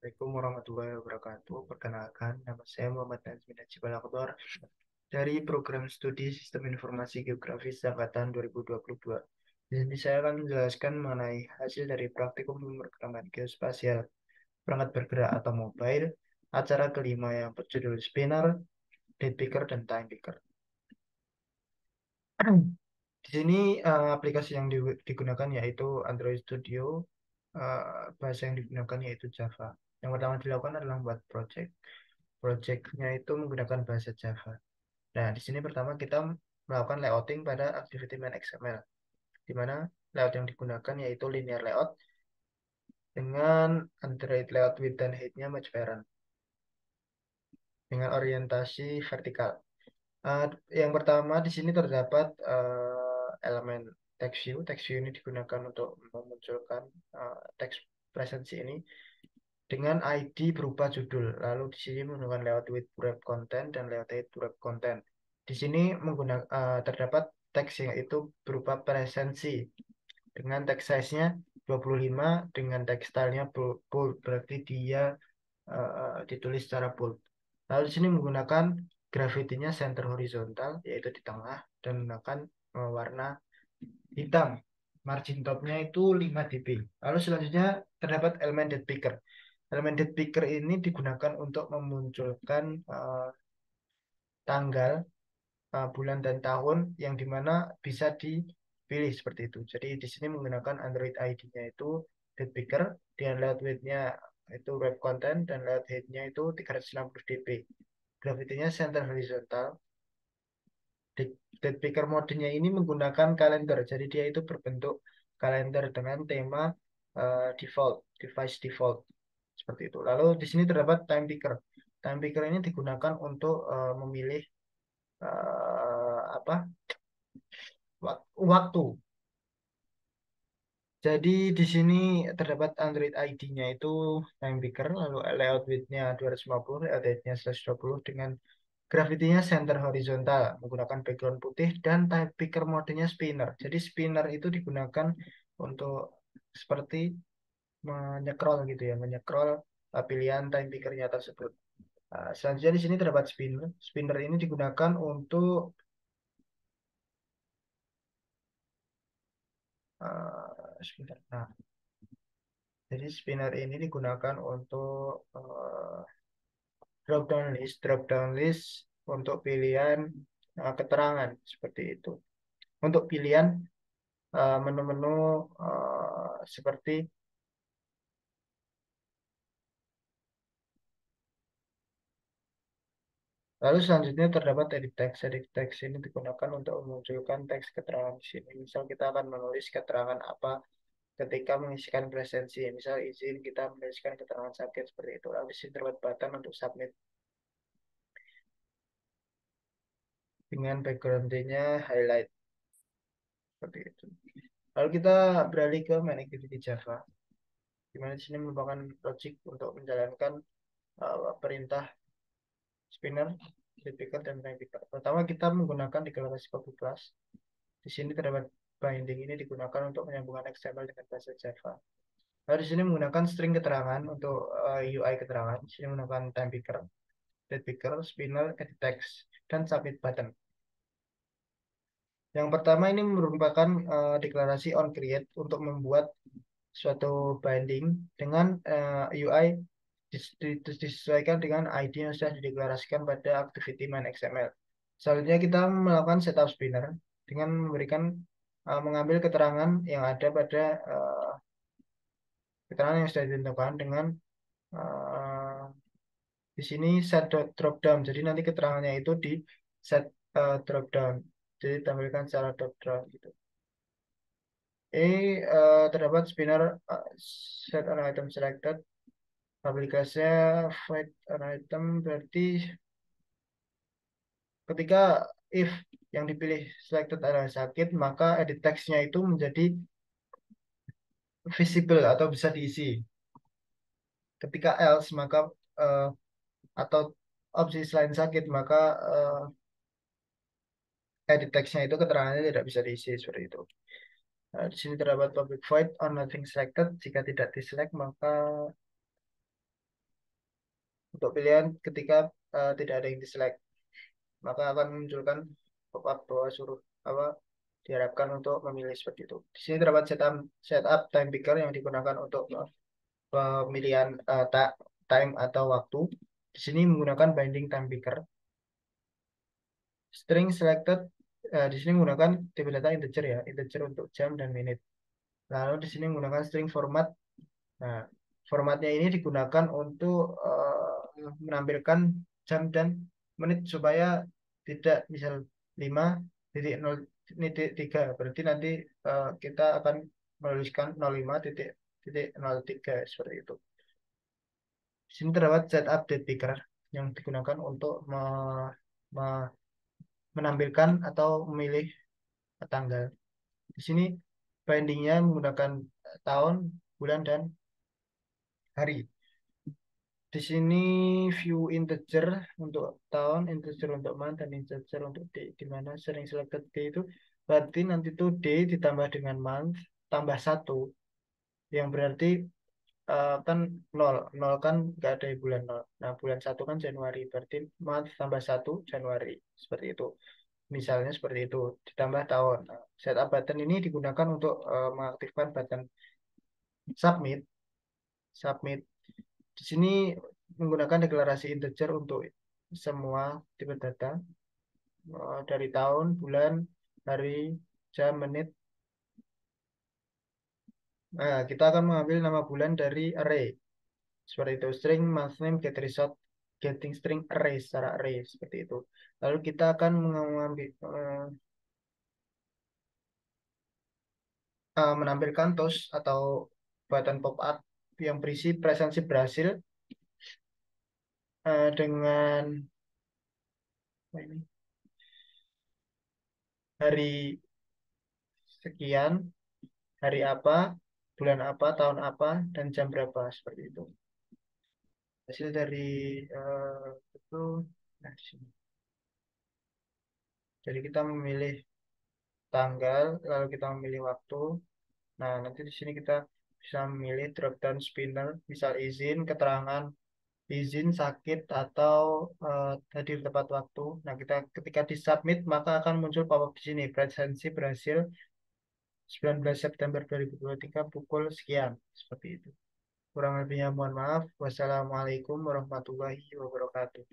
Assalamualaikum warahmatullahi wabarakatuh. Perkenalkan, nama saya Muhammad Nazmin Najib Al-Akhdar dari Program Studi Sistem Informasi Geografis Angkatan 2022. Di sini saya akan menjelaskan mengenai hasil dari praktikum pemrograman geospasial perangkat bergerak atau mobile, acara kelima yang berjudul Spinner, Date Picker, dan Time Picker. Di sini aplikasi yang digunakan yaitu Android Studio, bahasa yang digunakan yaitu Java. Yang pertama dilakukan adalah membuat project. Projectnya itu menggunakan bahasa Java. Nah, di sini pertama kita melakukan layouting pada activity main XML, di mana layout yang digunakan yaitu linear layout dengan Android layout width dan height-nya match parent dengan orientasi vertikal. Eh, yang pertama di sini terdapat elemen text view. Text view ini digunakan untuk memunculkan teks presensi ini dengan ID berupa judul. Lalu di sini menggunakan layout with wrap content dan layout with wrap content. Di sini terdapat teks yang itu berupa presensi dengan text size-nya 25 dengan text style-nya bold. Berarti dia ditulis secara bold. Lalu di sini menggunakan gravity-nya center horizontal yaitu di tengah dan menggunakan warna hitam. Margin top-nya itu 5 dp. Lalu selanjutnya terdapat elemen date picker. Elemen date picker ini digunakan untuk memunculkan tanggal, bulan dan tahun yang dimana bisa dipilih seperti itu. Jadi di sini menggunakan Android ID-nya itu date picker dengan layout width-nya itu web content dan layout height-nya itu 360 dp. Gravity-nya center horizontal. Date picker modenya ini menggunakan kalender. Jadi dia itu berbentuk kalender dengan tema default, device default seperti itu. Lalu di sini terdapat time picker. Time picker ini digunakan untuk memilih apa waktu. Jadi di sini terdapat Android ID-nya itu time picker, lalu layout width-nya 250, layout height-nya 120 dengan gravity-nya center horizontal menggunakan background putih dan time picker modenya spinner. Jadi spinner itu digunakan untuk seperti menyekrol gitu ya, menyekrol pilihan time picker-nya tersebut. Selanjutnya di sini terdapat spinner. Spinner ini digunakan untuk spinner. Nah, jadi spinner ini digunakan untuk drop down list, untuk pilihan keterangan seperti itu. Untuk pilihan menu-menu seperti lalu selanjutnya terdapat edit text. Edit text ini digunakan untuk memunculkan teks keterangan di sini. Misal kita akan menulis keterangan apa ketika mengisikan presensi. Misal izin kita menuliskan keterangan sakit seperti itu. Lalu di sini terdapat button untuk submit dengan background-nya highlight seperti itu. Lalu kita beralih ke main activity Java, di mana di sini merupakan logic untuk menjalankan perintah spinner, picker, dan time picker. Pertama kita menggunakan deklarasi public class. Di sini terdapat binding ini digunakan untuk menyambungkan XML dengan bahasa Java. Lalu di sini menggunakan string keterangan untuk UI keterangan. Di sini menggunakan time picker, date picker, spinner, edit text, dan submit button. Yang pertama ini merupakan deklarasi on create untuk membuat suatu binding dengan UI disesuaikan dengan ID yang sudah dideklarasikan pada activity main XML. Selanjutnya kita melakukan setup spinner dengan memberikan mengambil keterangan yang ada pada keterangan yang sudah ditentukan dengan uh, di sini set drop down. Jadi nanti keterangannya itu di set drop down. Jadi tampilkan secara drop down gitu. Terdapat spinner set an item selected. Aplikasinya find an item berarti ketika if yang dipilih selected adalah sakit, maka edit text-nya itu menjadi visible atau bisa diisi. Ketika else, maka eh, atau opsi selain sakit, maka edit text-nya itu keterangannya tidak bisa diisi seperti itu. Nah, di sini terdapat public void on nothing selected. Jika tidak diselect, maka untuk pilihan ketika tidak ada yang diselect, maka akan memunculkan pop-up bahwa suruh apa diharapkan untuk memilih seperti itu. Di sini terdapat setup time picker yang digunakan untuk pemilihan time atau waktu. Di sini menggunakan binding time picker. String selected di sini menggunakan tipe data integer ya, integer untuk jam dan menit. Lalu di sini menggunakan string format. Nah, formatnya ini digunakan untuk menampilkan jam dan menit supaya tidak misal 5.0.3. Berarti nanti kita akan menuliskan 05.03 seperti itu. Di sini terdapat set update picker yang digunakan untuk me- menampilkan atau memilih tanggal. Di sini bindingnya menggunakan tahun, bulan, dan hari. Di sini view integer untuk tahun, integer untuk month, dan integer untuk day. Di mana sering selected day itu berarti nanti itu day ditambah dengan month tambah satu, yang berarti kan nol, nol kan nggak ada di bulan nol. Nah bulan satu kan Januari, berarti month tambah satu Januari seperti itu. Misalnya seperti itu ditambah tahun. Nah, setup button ini digunakan untuk mengaktifkan button submit. Submit di sini menggunakan deklarasi integer untuk semua tipe data dari tahun, bulan, hari, jam, menit. Nah, kita akan mengambil nama bulan dari array. Seperti itu, string month name get result getting string array secara array seperti itu. Lalu kita akan mengambil menampilkan toast atau button pop up yang berisi presensi berhasil dengan apa ini, hari sekian, hari apa, bulan apa, tahun apa, dan jam berapa seperti itu. Hasil dari itu, nah di sini. Jadi kita memilih tanggal, lalu kita memilih waktu. Nah, nanti di sini kita bisa memilih drop down spinner, misal izin, keterangan, izin sakit atau hadir tepat waktu. Nah, kita ketika di submit maka akan muncul pop-up di sini presensi berhasil 19 September 2023 pukul sekian seperti itu. Kurang lebihnya mohon maaf. Wassalamualaikum warahmatullahi wabarakatuh.